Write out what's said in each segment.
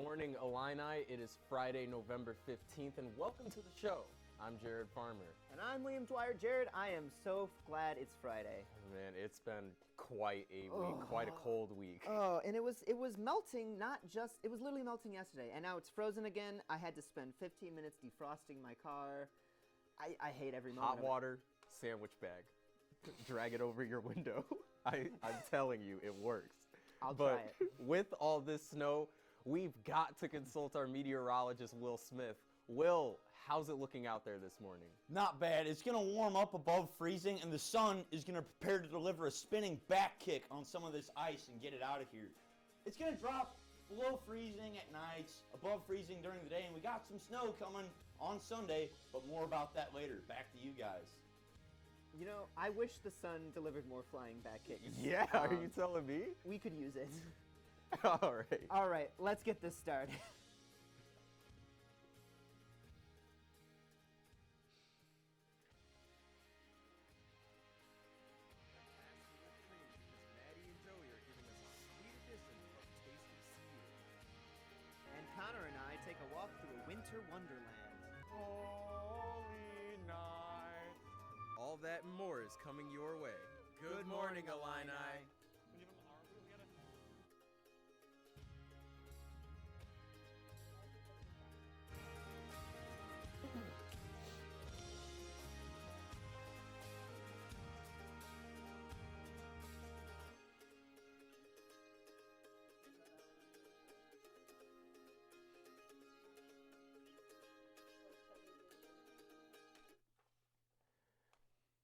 morning, Illini. It is Friday, November 15th, and welcome to the show. I'm Jared Farmer. And I'm Liam Dwyer. Jared, I am so glad it's Friday. Man, it's been quite a week, quite a cold week. Oh, and it was melting, it was literally melting yesterday, and now it's frozen again. I had to spend 15 minutes defrosting my car. I hate every moment Hot water, sandwich bag. Drag it over your window. I'm telling you, it works. I'll try it. But with all this snow, we've got to consult our meteorologist, Will Smith. Will, how's it looking out there this morning? Not bad. It's going to warm up above freezing, and the sun is going to prepare to deliver a spinning back kick on some of this ice and get it out of here. It's going to drop below freezing at nights, above freezing during the day, and we got some snow coming on Sunday, but more about that later. Back to you guys. You know, I wish the sun delivered more flying back kicks. Yeah, are you telling me? We could use it. All right. All right, let's get this started. And Connor and I take a walk through a winter wonderland. Holy night. All that and more is coming your way. Good morning, Illini.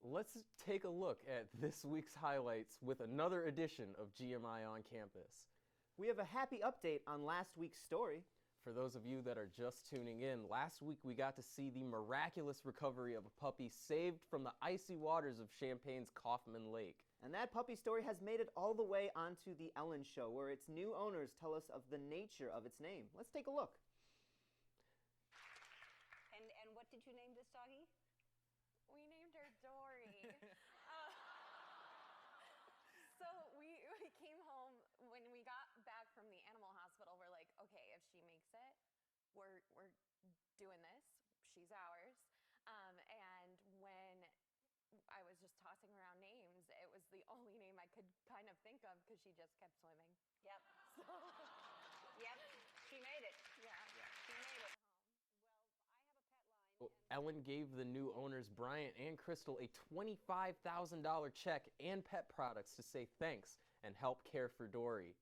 Let's take a look at this week's highlights with another edition of GMI on Campus. We have a happy update on last week's story. For those of you that are just tuning in, last week we got to see the miraculous recovery of a puppy saved from the icy waters of Champaign's Kaufman Lake. And that puppy story has made it all the way onto The Ellen Show, where its new owners tell us of the nature of its name. Let's take a look. And what did you name this doggy? We named her Dory. So we came home, when we got back from the animal hospital, we're like, okay, if she makes it, we're doing this. She's ours. And when I was just tossing around names, it was the only name I could kind of think of because she just kept swimming. Yep. So, Yep. She made it. yeah. She made it. Well, I have a pet line. Well, Ellen gave the new owners, Bryant and Crystal, a $25,000 check and pet products to say thanks and help care for Dory.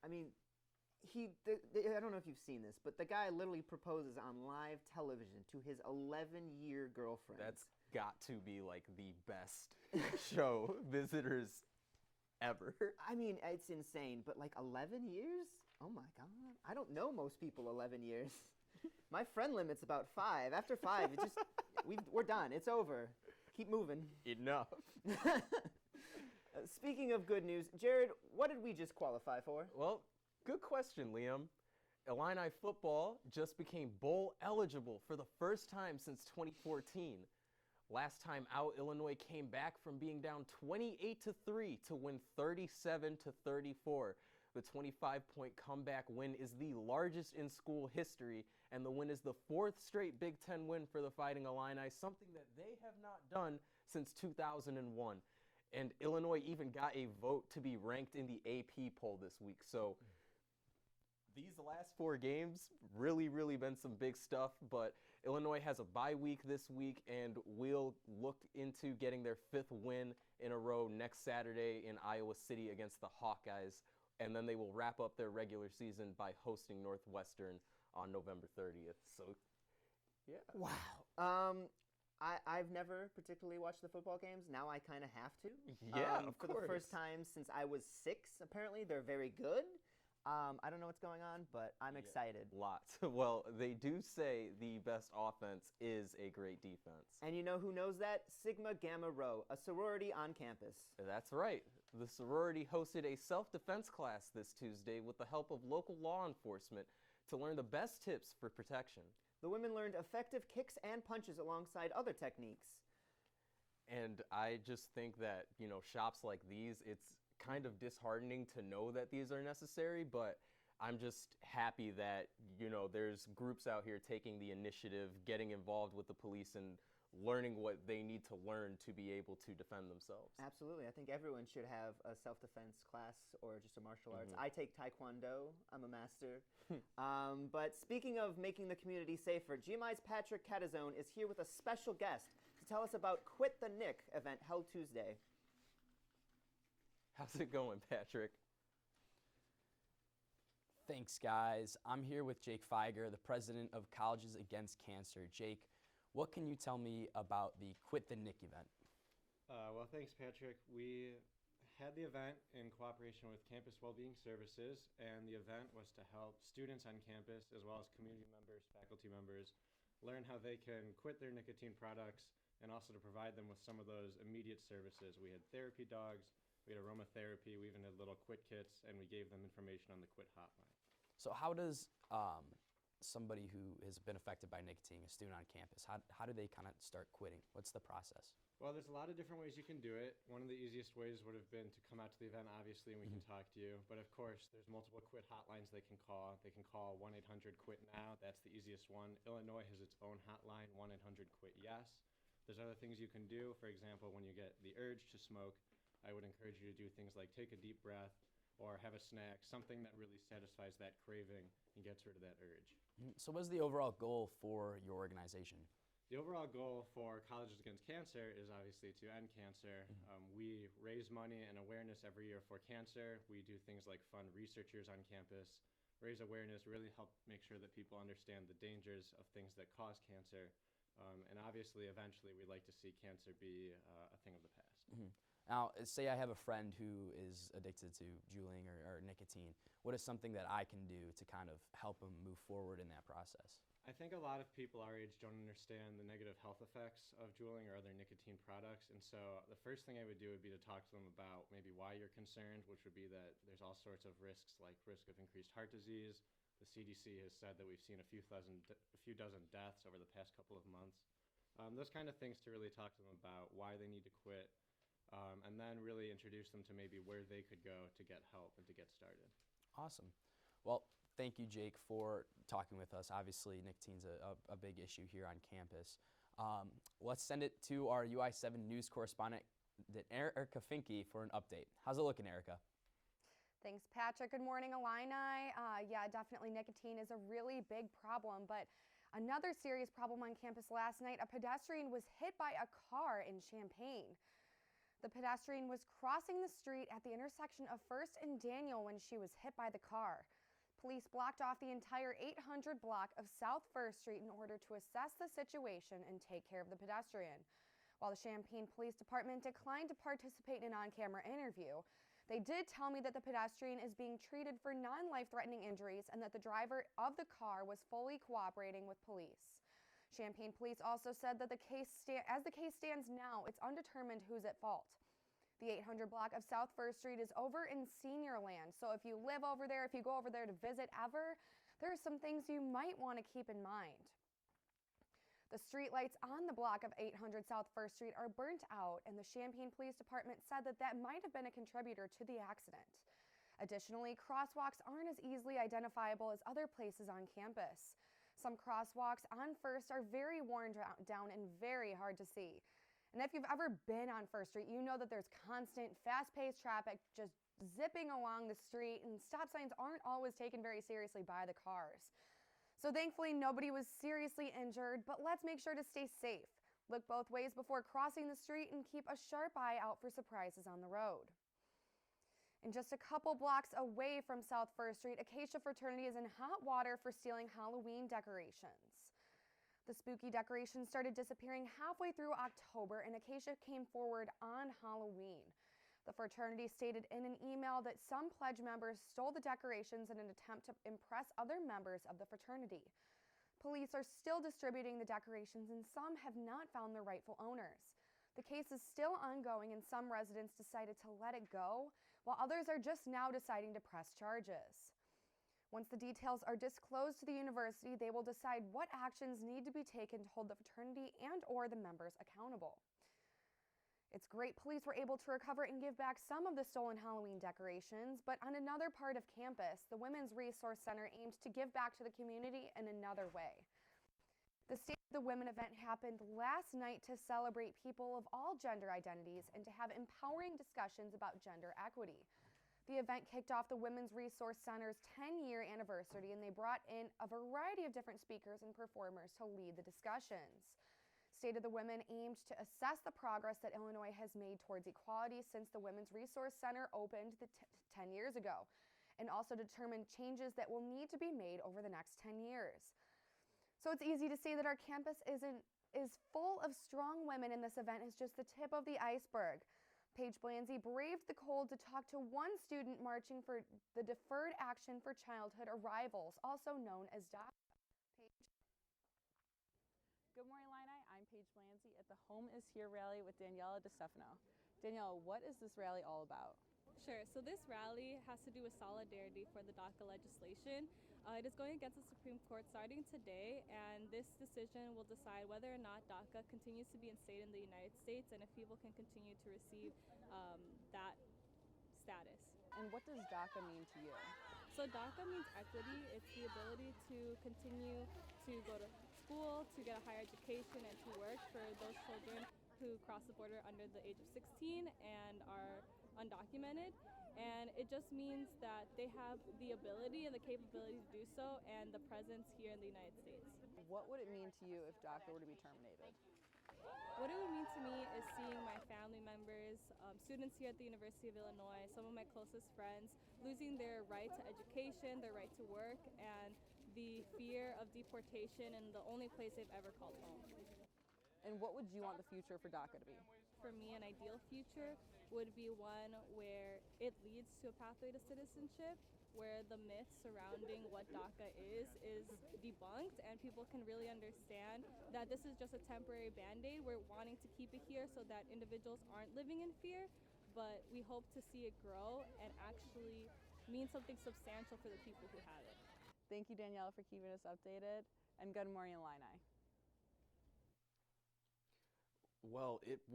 I mean, I don't know if you've seen this, but the guy literally proposes on live television to his 11-year girlfriend. That's got to be like the best show visitors ever. I mean, it's insane, but like 11 years? Oh my God. I don't know most people 11 years. My friend limit's about 5. After 5, we're done. It's over. Keep moving. Enough. Speaking of good news, Jared, what did we just qualify for? Well, good question, Liam. Illini football just became bowl eligible for the first time since 2014. Last time out, Illinois came back from being down 28-3 to win 37-34. The 25-point comeback win is the largest in school history, and the win is the 4th straight Big Ten win for the Fighting Illini, something that they have not done since 2001. And Illinois even got a vote to be ranked in the AP poll this week. So these last 4 games, really been some big stuff, but Illinois has a bye week this week, and will look into getting their 5th win in a row next Saturday in Iowa City against the Hawkeyes. And then they will wrap up their regular season by hosting Northwestern on November 30th. So, yeah. Wow. I've never particularly watched the football games. Now I kind of have to. Yeah, of For course. the first time since I was 6, apparently. They're very good. I don't know what's going on, but I'm excited. Lots. Well, they do say the best offense is a great defense. And you know who knows that? Sigma Gamma Rho, a sorority on campus. That's right. The sorority hosted a self-defense class this Tuesday with the help of local law enforcement to learn the best tips for protection. The women learned effective kicks and punches alongside other techniques. And I just think that, shops like these, it's kind of disheartening to know that these are necessary, but I'm just happy that, there's groups out here taking the initiative, getting involved with the police, and learning what they need to learn to be able to defend themselves. Absolutely. I think everyone should have a self-defense class or just a martial arts. I take Taekwondo. I'm a master. But speaking of making the community safer, GMI's Patrick Catazone is here with a special guest to tell us about Quit the Nick event held Tuesday. How's it going, Patrick? Thanks, guys. I'm here with Jake Feiger, the president of Colleges Against Cancer. Jake, what can you tell me about the Quit the Nick event? Well, thanks, Patrick. We had the event in cooperation with Campus Wellbeing Services, and the event was to help students on campus, as well as community members, faculty members, learn how they can quit their nicotine products, and also to provide them with some of those immediate services. We had therapy dogs, we had aromatherapy, we even had little quit kits, and we gave them information on the quit hotline. So how does somebody who has been affected by nicotine, a student on campus, how do they kind of start quitting? What's the process? Well, there's a lot of different ways you can do it. One of the easiest ways would have been to come out to the event, obviously, and we can talk to you. But of course, there's multiple quit hotlines they can call. They can call 1-800-QUIT-NOW. That's the easiest one. Illinois has its own hotline, 1-800-QUIT-YES. There's other things you can do. For example, when you get the urge to smoke, I would encourage you to do things like take a deep breath or have a snack, something that really satisfies that craving and gets rid of that urge. So what's the overall goal for your organization? The overall goal for Colleges Against Cancer is obviously to end cancer. We raise money and awareness every year for cancer. We do things like fund researchers on campus, raise awareness, really help make sure that people understand the dangers of things that cause cancer. And obviously, eventually, we'd like to see cancer be a thing of the past. Now, say I have a friend who is addicted to juuling or nicotine. What is something that I can do to kind of help them move forward in that process? I think a lot of people our age don't understand the negative health effects of juuling or other nicotine products. And so the first thing I would do would be to talk to them about maybe why you're concerned, which would be that there's all sorts of risks, like risk of increased heart disease. The CDC has said that we've seen a few dozen deaths over the past couple of months. Those kind of things to really talk to them about why they need to quit, and then really introduce them to maybe where they could go to get help and to get started. Awesome. Well, thank you, Jake, for talking with us. Obviously, nicotine's a big issue here on campus. Let's send it to our UI7 news correspondent, Erica Finke, for an update. How's it looking, Erica? Thanks, Patrick. Good morning, Illini. Yeah, definitely nicotine is a really big problem, but another serious problem on campus last night, a pedestrian was hit by a car in Champaign. The pedestrian was crossing the street at the intersection of 1st and Daniel when she was hit by the car. Police blocked off the entire 800 block of South 1st Street in order to assess the situation and take care of the pedestrian. While the Champaign Police Department declined to participate in an on-camera interview, they did tell me that the pedestrian is being treated for non-life-threatening injuries and that the driver of the car was fully cooperating with police. Champaign Police also said that as the case stands now, it's undetermined who's at fault. The 800 block of South 1st Street is over in Senior Land, so if you live over there, if you go over there to visit ever, there are some things you might want to keep in mind. The streetlights on the block of 800 South 1st Street are burnt out, and the Champaign Police Department said that that might have been a contributor to the accident. Additionally, crosswalks aren't as easily identifiable as other places on campus. Some crosswalks on 1st are very worn down and very hard to see. And if you've ever been on 1st Street, you know that there's constant, fast-paced traffic just zipping along the street, and stop signs aren't always taken very seriously by the cars. So thankfully, nobody was seriously injured, but let's make sure to stay safe. Look both ways before crossing the street and keep a sharp eye out for surprises on the road. And just a couple blocks away from South 1st Street, Acacia Fraternity is in hot water for stealing Halloween decorations. The spooky decorations started disappearing halfway through October, and Acacia came forward on Halloween. The fraternity stated in an email that some pledge members stole the decorations in an attempt to impress other members of the fraternity. Police are still distributing the decorations, and some have not found their rightful owners. The case is still ongoing, and some residents decided to let it go, while others are just now deciding to press charges. Once the details are disclosed to the university, they will decide what actions need to be taken to hold the fraternity and/or the members accountable. It's great police were able to recover and give back some of the stolen Halloween decorations, but on another part of campus, the Women's Resource Center aimed to give back to the community in another way. The State of the Women event happened last night to celebrate people of all gender identities and to have empowering discussions about gender equity. The event kicked off the Women's Resource Center's 10-year anniversary, and they brought in a variety of different speakers and performers to lead the discussions. State of the Women aimed to assess the progress that Illinois has made towards equality since the Women's Resource Center opened 10 years ago, and also determine changes that will need to be made over the next 10 years. So it's easy to say that our campus is full of strong women, and this event is just the tip of the iceberg. Paige Blanzy braved the cold to talk to one student marching for the Deferred Action for Childhood Arrivals, also known as DACA. Paige? Good morning, Illini. I'm Paige Blanzy at the Home is Here rally with Daniela DeStefano. Daniela, what is this rally all about? Sure. So this rally has to do with solidarity for the DACA legislation. It is going against the Supreme Court starting today, and this decision will decide whether or not DACA continues to be instated in the United States and if people can continue to receive that status. And what does DACA mean to you? So DACA means equity. It's the ability to continue to go to school, to get a higher education, and to work for those children who cross the border under the age of 16 and are undocumented. And it just means that they have the ability and the capability to do so and the presence here in the United States. What would it mean to you if DACA were to be terminated? What it would mean to me is seeing my family members, students here at the University of Illinois, some of my closest friends, losing their right to education, their right to work, and the fear of deportation in the only place they've ever called home. And what would you want the future for DACA to be? For me, an ideal future would be one where it leads to a pathway to citizenship, where the myth surrounding what DACA is debunked and people can really understand that this is just a temporary band-aid. We're wanting to keep it here so that individuals aren't living in fear, but we hope to see it grow and actually mean something substantial for the people who have it. Thank you, Daniela, for keeping us updated, and good morning, Illini. Well, it's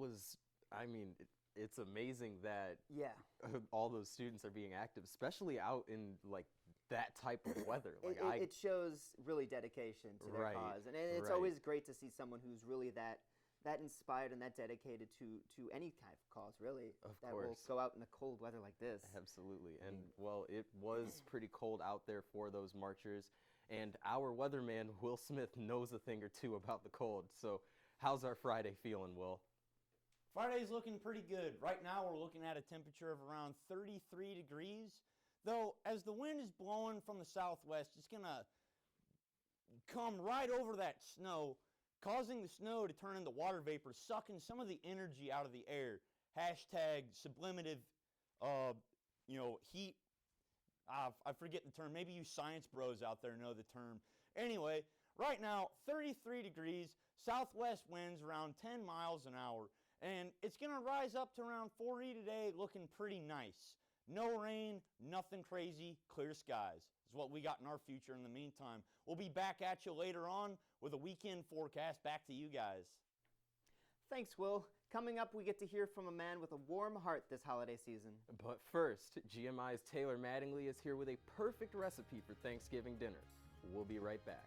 amazing that Yeah. all those students are being active, especially out in like that type of weather. Like It shows really dedication to their Right, cause, and it's right. always great to see someone who's really that inspired and that dedicated to any kind of cause, really. Of that will course. go out in the cold weather like this. Absolutely. And well, it was pretty cold out there for those marchers. And our weatherman, Will Smith, knows a thing or two about the cold. So how's our Friday feeling, Will? Friday's looking pretty good. Right now we're looking at a temperature of around 33 degrees. Though as the wind is blowing from the southwest, it's going to come right over that snow, causing the snow to turn into water vapor, sucking some of the energy out of the air. Hashtag sublimative, heat. I forget the term. Maybe you science bros out there know the term. Anyway, right now, 33 degrees, southwest winds around 10 miles an hour. And it's going to rise up to around 40 today, looking pretty nice. No rain, nothing crazy, clear skies is what we got in our future in the meantime. We'll be back at you later on with a weekend forecast. Back to you guys. Thanks, Will. Coming up, we get to hear from a man with a warm heart this holiday season. But first, GMI's Taylor Mattingly is here with a perfect recipe for Thanksgiving dinner. We'll be right back.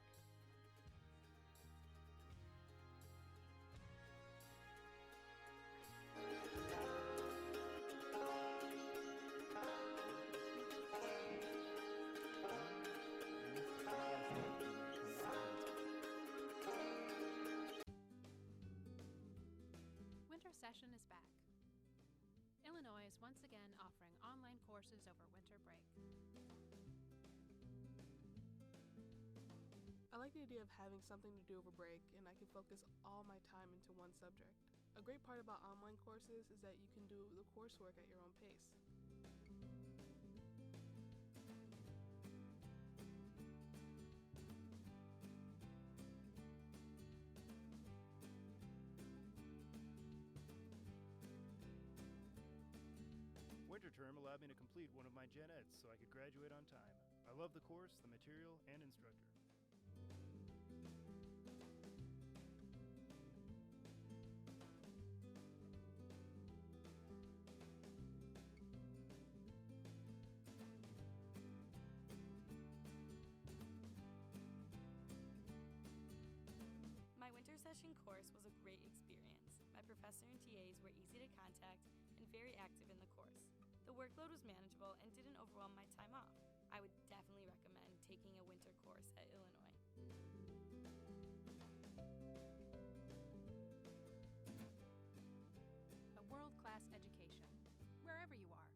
Winter session is back. Illinois is once again offering online courses over winter break. I like the idea of having something to do over break, and I can focus all my time into one subject. A great part about online courses is that you can do the coursework at your own pace. Winter term allowed me to complete one of my gen eds so I could graduate on time. I love the course, the material, and instructor. professor and TAs were easy to contact and very active in the course. The workload was manageable and didn't overwhelm my time off. I would definitely recommend taking a winter course at Illinois. A world-class education, wherever you are.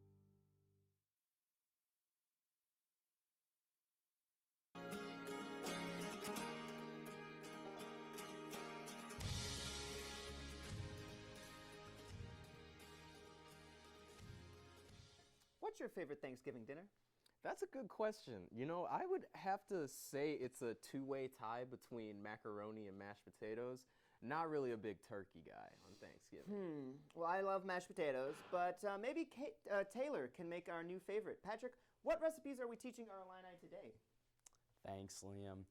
What's your favorite Thanksgiving dinner? That's a good question. You know, I would have to say it's a two-way tie between macaroni and mashed potatoes. Not really a big turkey guy on Thanksgiving. Well, I love mashed potatoes, but maybe Taylor can make our new favorite. Patrick, what recipes are we teaching our Illini today? Thanks, Liam.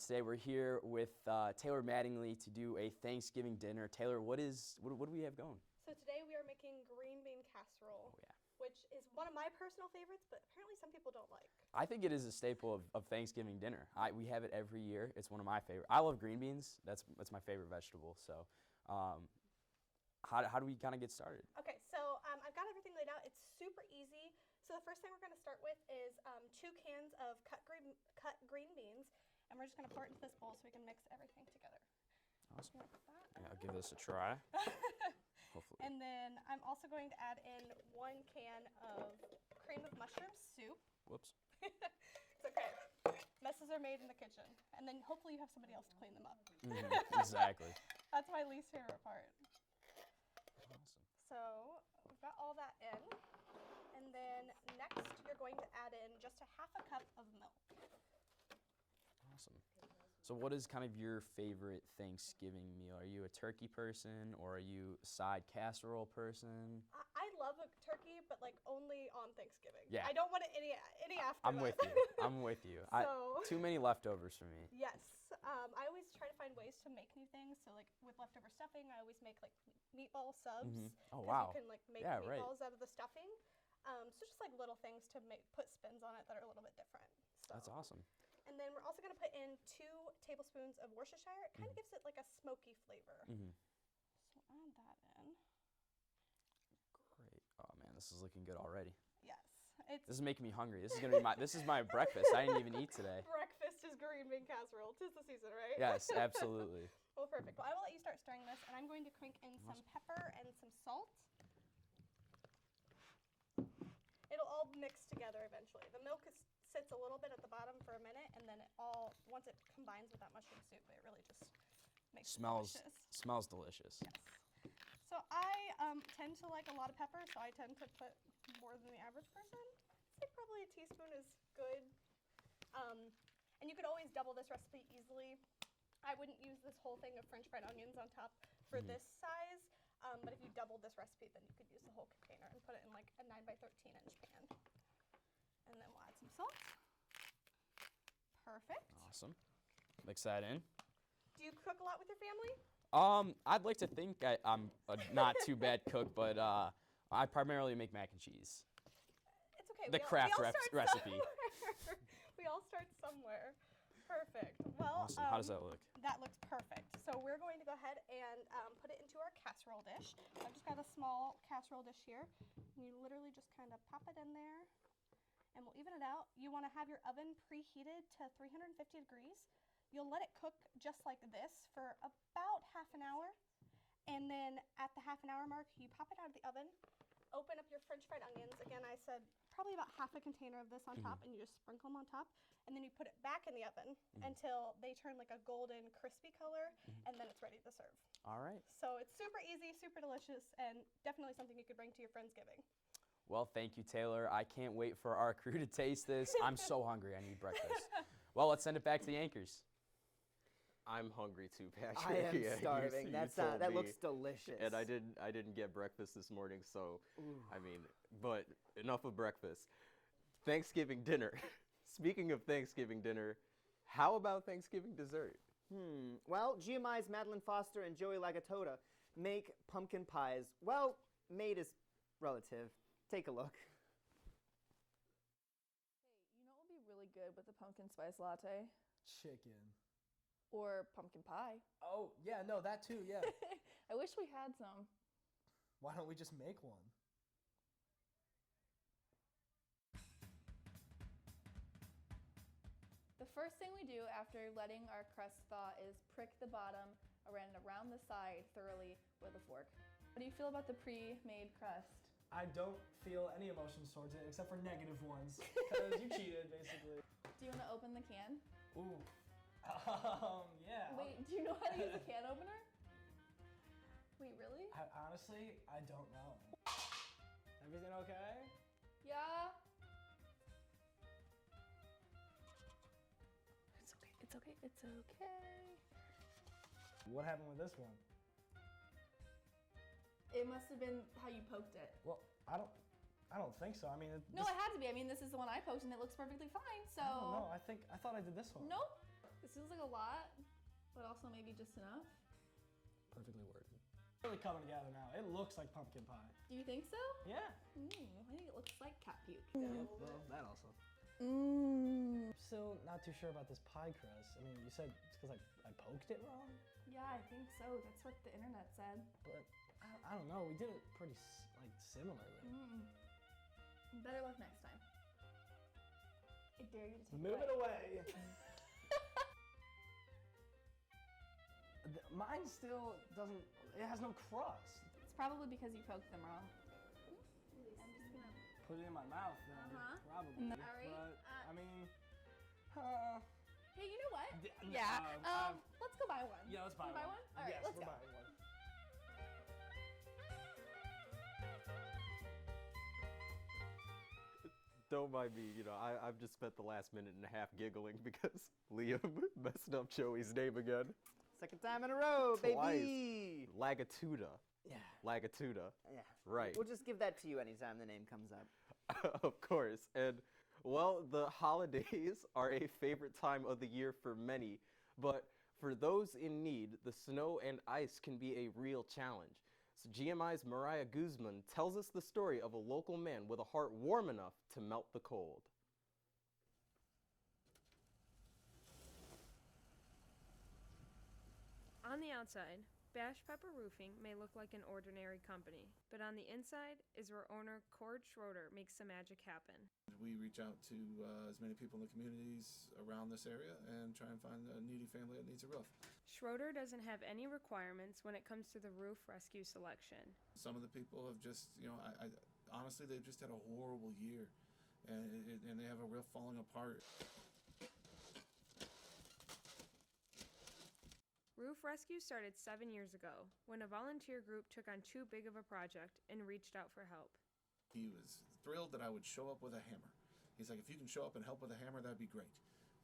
Today we're here with Taylor Mattingly to do a Thanksgiving dinner. Taylor, what do we have going? So today we are making green bean casserole, Oh, yeah. which is one of my personal favorites, but apparently some people don't like. I think it is a staple of Thanksgiving dinner. We have it every year. It's one of my favorite. I love green beans. That's my favorite vegetable. So how do we kind of get started? Okay, so I've got everything laid out. It's super easy. So the first thing we're going to start with is 2 cans of cut green beans, and we're just going to pour it into this bowl so we can mix everything together. Awesome. You wanna put that? Yeah, I'll give this a try. Hopefully. And then I'm also going to add in 1 can of cream of mushroom soup. Whoops. It's okay. Messes are made in the kitchen. And then hopefully you have somebody else to clean them up. Exactly. That's my least favorite part. Awesome. So we've got all that in. And then next you're going to add in just a half a cup of milk. Awesome. So what is kind of your favorite Thanksgiving meal? Are you a turkey person or are you a side casserole person? I love a turkey, but like only on Thanksgiving. Yeah. I don't want it any after I'm that. with you. I'm with you. So- Too many leftovers for me. Yes. I always try to find ways to make new things. So like with leftover stuffing, I always make like meatball subs. Oh, 'cause wow. You can like make Yeah, right. meatballs out of the stuffing. So just like little things to put spins on it that are a little bit different. So. That's awesome. And then we're also going to put in 2 tablespoons of Worcestershire. It kind of gives it like a smoky flavor. So add that in. Great. Oh man, this is looking good already. Yes. This is making me hungry. This is gonna be my breakfast. I didn't even eat today. Breakfast is green bean casserole. 'Tis the season, right? Yes, absolutely. Well, perfect. Well, I will let you start stirring this, and I'm going to crink in some pepper and some salt. It'll all mix together eventually. The milk sits a little bit at the bottom for a minute, and then once it combines with that mushroom soup, it really just makes it delicious. Smells delicious. Yes. So I tend to like a lot of pepper, so I tend to put more than the average person. I'd say probably a teaspoon is good. And you could always double this recipe easily. I wouldn't use this whole thing of French fried onions on top for this size, but if you doubled this recipe, then you could use the whole container and put it in like a 9 by 13 inch pan. And then we'll add some salt. Perfect. Awesome. Mix that in. Do you cook a lot with your family? I'd like to think I'm a not too bad cook, but I primarily make mac and cheese. It's okay. The Kraft recipe. We all start somewhere. Perfect. Well, Awesome. How does that look? That looks perfect. So we're going to go ahead and put it into our casserole dish. I've just got a small casserole dish here. You literally just kind of pop it in there, and we'll even it out. You want to have your oven preheated to 350 degrees. You'll let it cook just like this for about half an hour. And then at the half an hour mark, you pop it out of the oven, open up your French fried onions. Again, I said probably about half a container of this on top, and you just sprinkle them on top. And then you put it back in the oven until they turn like a golden crispy color, and then it's ready to serve. All right. So it's super easy, super delicious, and definitely something you could bring to your Friendsgiving. Well, thank you, Taylor. I can't wait for our crew to taste this. I'm so hungry. I need breakfast. Well, let's send it back to the anchors. I'm hungry too, Patrick. I am Yeah, starving. you That told looks me. delicious. And I didn't get breakfast this morning, so I mean, but enough of breakfast. Thanksgiving dinner. Speaking of Thanksgiving dinner, how about Thanksgiving dessert? Well, GMI's Madeline Foster and Joey Lagatota make pumpkin pies. Well, made is relative. Take a look. Hey, you know what would be really good with a pumpkin spice latte? Chicken. Or pumpkin pie. Oh, yeah, no, that too, yeah. I wish we had some. Why don't we just make one? The first thing we do after letting our crust thaw is prick the bottom around the side thoroughly with a fork. How do you feel about the pre-made crust? I don't feel any emotions towards it except for negative ones because you cheated, basically. Do you want to open the can? Ooh. Yeah. Wait, do you know how to use a can opener? Wait, really? Honestly, I don't know. Everything okay? Yeah. It's okay, it's okay, it's okay. What happened with this one? It must have been how you poked it. Well, I don't think so. I mean, No, it had to be. I mean, this is the one I poked and it looks perfectly fine, so. I don't know. I thought I did this one. Nope. This feels like a lot, but also maybe just enough. Perfectly worded. Really coming together now. It looks like pumpkin pie. Do you think so? Yeah. I think it looks like cat puke. Yeah, well, that also. I'm still not too sure about this pie crust. I mean, you said it's because I poked it wrong? Yeah, I think so. That's what the internet said. But I don't know. We did it pretty similarly. Better luck next time. I dare you to take Move it away. Mine still doesn't. It has no crust. It's probably because you poked them wrong. I'm just gonna put it in my mouth then. Probably. All right. But I mean, hey, you know what? yeah. Let's go buy one. Yeah, let's buy one. one. All right, yes, let's we're go. buying one. Don't mind me, I've just spent the last minute and a half giggling because Liam messed up Joey's name again. Second time in a row, Twice. baby. Lagatuda. Yeah. Lagatuda. Yeah. Right. We'll just give that to you anytime the name comes up. Of course. And, well, the holidays are a favorite time of the year for many, but for those in need, the snow and ice can be a real challenge. So GMI's Mariah Guzman tells us the story of a local man with a heart warm enough to melt the cold. On the outside, Bash Pepper Roofing may look like an ordinary company, but on the inside is where owner Cord Schroeder makes the magic happen. We reach out to as many people in the communities around this area and try and find a needy family that needs a roof. Schroeder doesn't have any requirements when it comes to the roof rescue selection. Some of the people have just, honestly, they've just had a horrible year, and they have a roof falling apart. Roof rescue started 7 years ago when a volunteer group took on too big of a project and reached out for help. He was thrilled that I would show up with a hammer. He's like, if you can show up and help with a hammer, that'd be great.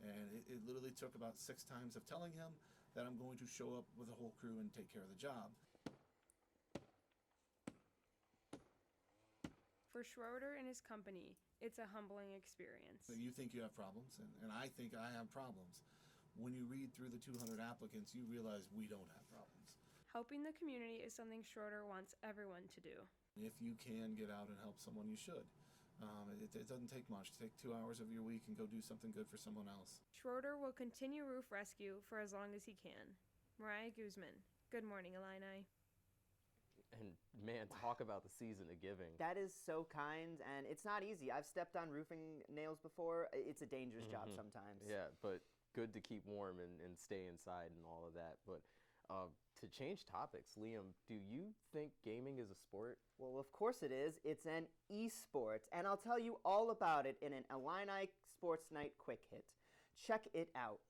And it literally took about 6 times of telling him that I'm going to show up with a whole crew and take care of the job. For Schroeder and his company, it's a humbling experience. So you think you have problems, and I think I have problems. When you read through the 200 applicants, you realize we don't have problems. Helping the community is something Schroeder wants everyone to do. If you can get out and help someone, you should. It doesn't take much. Take 2 hours of your week and go do something good for someone else. Schroeder will continue roof rescue for as long as he can. Mariah Guzman. Good morning, Illini. And man, talk about the season of giving. That is so kind, and it's not easy. I've stepped on roofing nails before. It's a dangerous job sometimes. Yeah, but good to keep warm and stay inside and all of that. But to change topics, Liam, do you think gaming is a sport? Well, of course it is. It's an e-sport, and I'll tell you all about it in an Illini Sports Night Quick Hit. Check it out.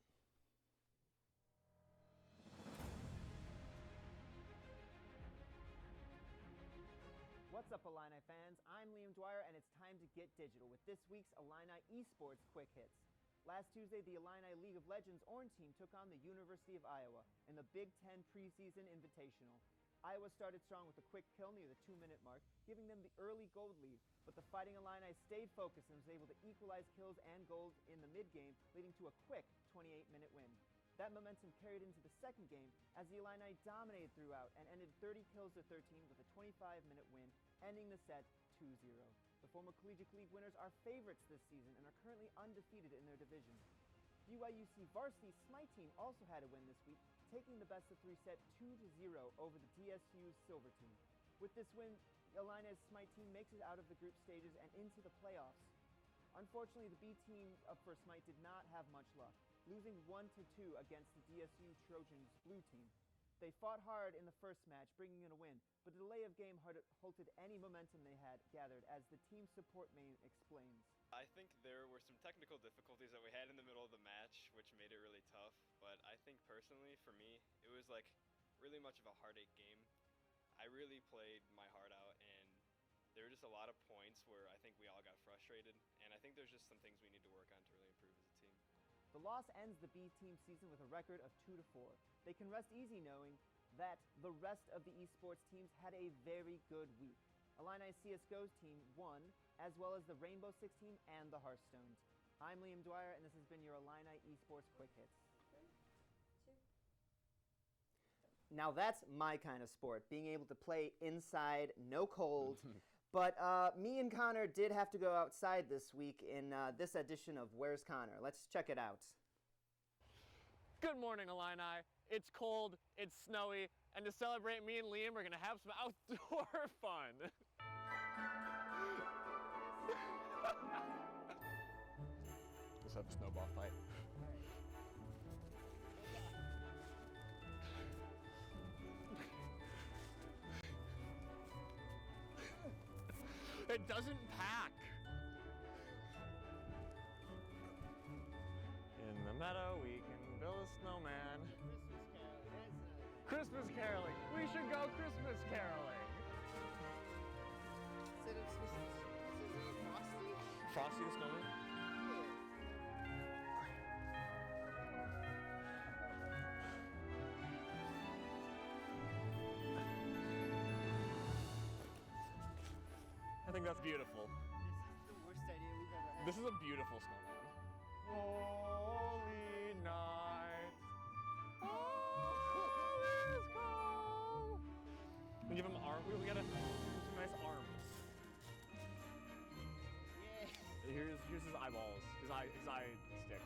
What's up, Illini fans? I'm Liam Dwyer, and it's time to get digital with this week's Illini Esports Quick Hits. Last Tuesday, the Illini League of Legends Orange team took on the University of Iowa in the Big Ten preseason invitational. Iowa started strong with a quick kill near the 2-minute mark, giving them the early gold lead, but the Fighting Illini stayed focused and was able to equalize kills and gold in the mid-game, leading to a quick 28-minute win. That momentum carried into the second game as the Illini dominated throughout and ended 30 kills to 13 with a 25-minute win, ending the set 2-0. The former Collegiate League winners are favorites this season and are currently undefeated in their division. BYUC varsity Smite team also had a win this week, taking the best-of-3 set 2-0 over the DSU Silver team. With this win, Illini's Smite team makes it out of the group stages and into the playoffs. Unfortunately, the B team for Smite did not have much luck, losing 1-2 against the DSU Trojans blue team. They fought hard in the first match, bringing in a win, but the delay of game halted any momentum they had gathered, as the team support main explains. I think there were some technical difficulties that we had in the middle of the match, which made it really tough. But I think personally, for me, it was like really much of a heartache game. I really played my heart out, and there were just a lot of points where I think we all got frustrated. And I think there's just some things we need to work on to really improve as a team. The loss ends the B team season with a record of 2-4. They can rest easy knowing that the rest of the esports teams had a very good week. Illini CSGO's team won, as well as the Rainbow Six team and the Hearthstones. I'm Liam Dwyer, and this has been your Illini Esports Quick Hits. Now that's my kind of sport, being able to play inside, no cold. But me and Connor did have to go outside this week in this edition of Where's Connor? Let's check it out. Good morning, Illini. It's cold, it's snowy, and to celebrate, me and Liam are gonna have some outdoor fun. Let's have a snowball fight. It doesn't pack. In the meadow, we can build a snowman. Christmas caroling. We should go Christmas caroling. Frosty the Snowman? I think that's beautiful. This is the worst idea we've ever had. This is a beautiful snowman. Holy night. All is calm. We give him arm. We gotta some nice arms. Yeah. Here's his eyeballs. His eye sticks.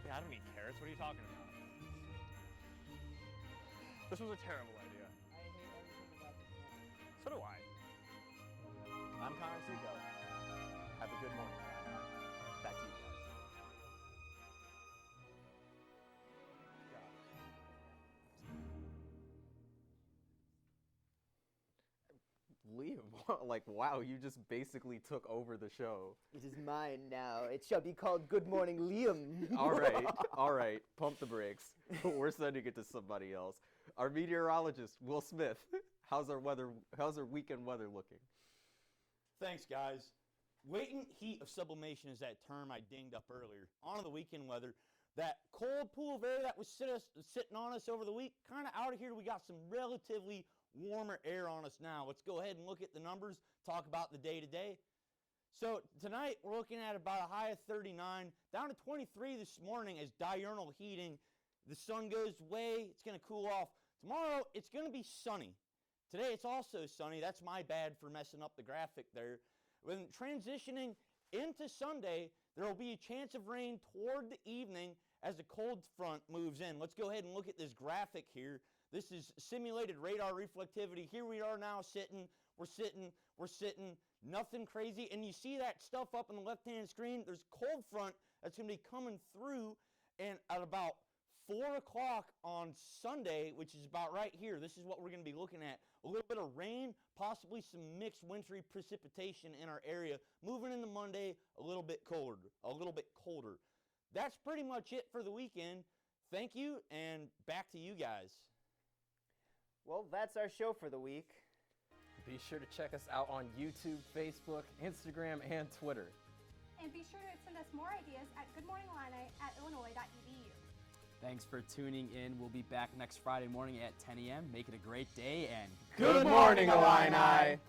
Yeah, I don't eat carrots. What are you talking about? This was a terrible idea. I hate everything about this movie. So do I. I'm Connor Seco. Have a good morning. Back to you guys. Liam, like, wow, you just basically took over the show. It is mine now. It shall be called Good Morning Liam. All right, pump the brakes. We're sending it to somebody else. Our meteorologist, Will Smith, how's our weekend weather looking? Thanks, guys. Latent heat of sublimation is that term I dinged up earlier. On to the weekend weather. That cold pool of air that was sitting on us over the week, kind of out of here. We got some relatively warmer air on us now. Let's go ahead and look at the numbers, talk about the day-to-day. So tonight we're looking at about a high of 39, down to 23 this morning as diurnal heating. The sun goes away, it's going to cool off. Tomorrow it's going to be sunny. Today it's also sunny. That's my bad for messing up the graphic there. When transitioning into Sunday, there will be a chance of rain toward the evening as the cold front moves in. Let's go ahead and look at this graphic here. This is simulated radar reflectivity. Here we are now sitting, we're sitting, nothing crazy. And you see that stuff up on the left-hand screen? There's cold front that's going to be coming through, and at about 4 o'clock on Sunday, which is about right here, this is what we're going to be looking at. A little bit of rain, possibly some mixed wintry precipitation in our area. Moving into Monday, a little bit colder. That's pretty much it for the weekend. Thank you, and back to you guys. Well, that's our show for the week. Be sure to check us out on YouTube, Facebook, Instagram, and Twitter. And be sure to send us more ideas at goodmorningillini@illinois.edu. Thanks for tuning in. We'll be back next Friday morning at 10 a.m. Make it a great day, and good morning, Illini!